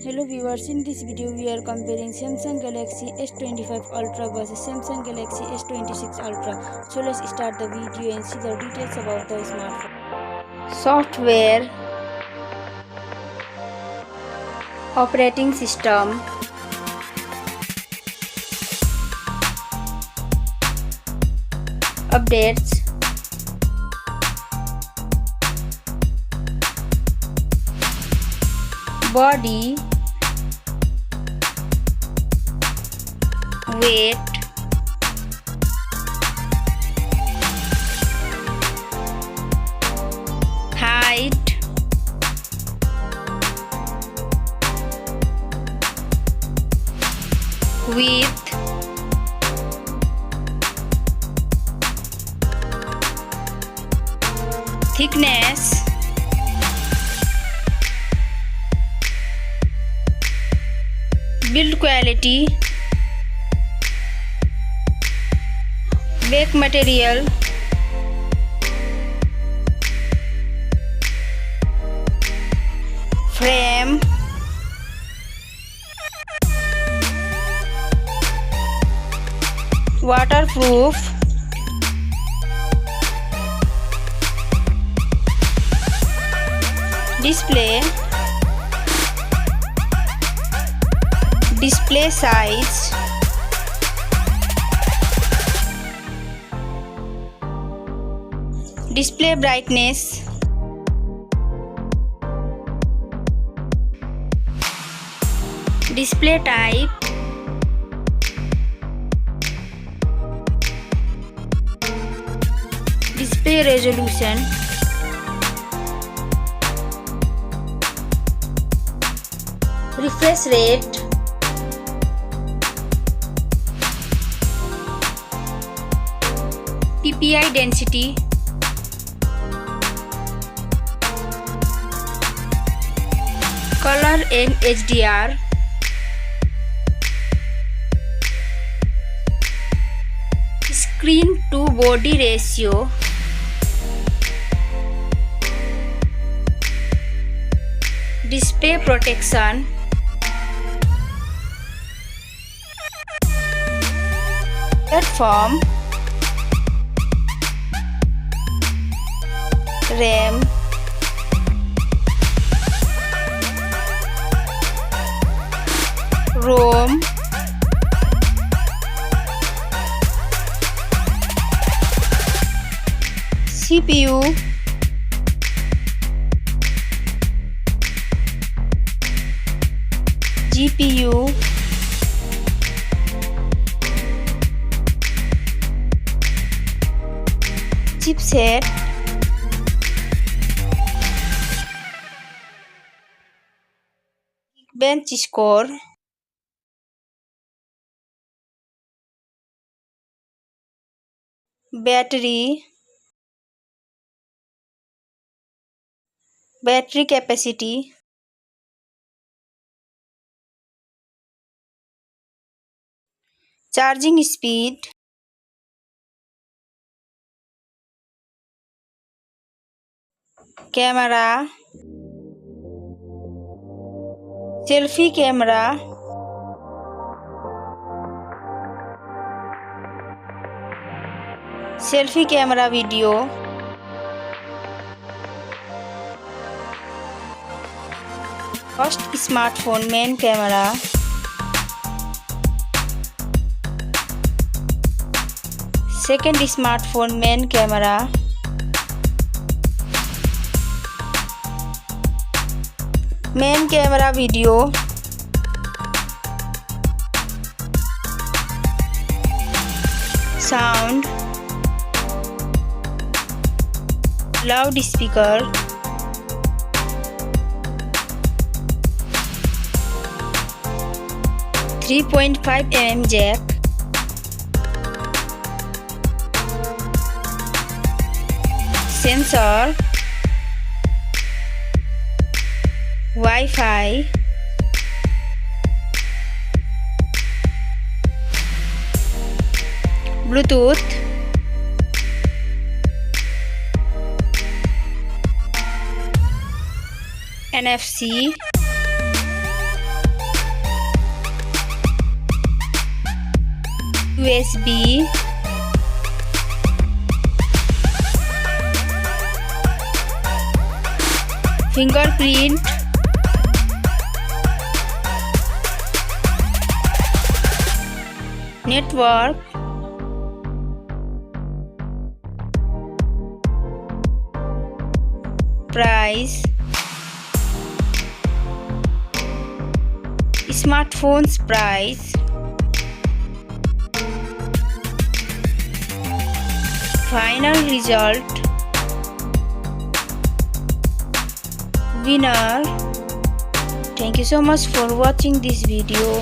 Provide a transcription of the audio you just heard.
Hello viewers, in this video we are comparing Samsung Galaxy S25 Ultra versus Samsung Galaxy S26 Ultra. So let's start the video and see the details about the smartphone. Software, operating system, updates, body, weight, height, width, thickness, build quality, back material, frame, waterproof, display size, display brightness, display type, display resolution, refresh rate, PPI density, color and HDR, screen to body ratio, display protection, platform, RAM, ROM, CPU, GPU, chipset, bench score, battery capacity, charging speed, camera, selfie camera, video, first smartphone main camera, second smartphone main camera, main camera video, sound, loudspeaker, .5mm jack, sensor, Wi-Fi, Bluetooth, NFC, USB, fingerprint, network, price, smartphone's price, final result, winner. Thank you so much for watching this video.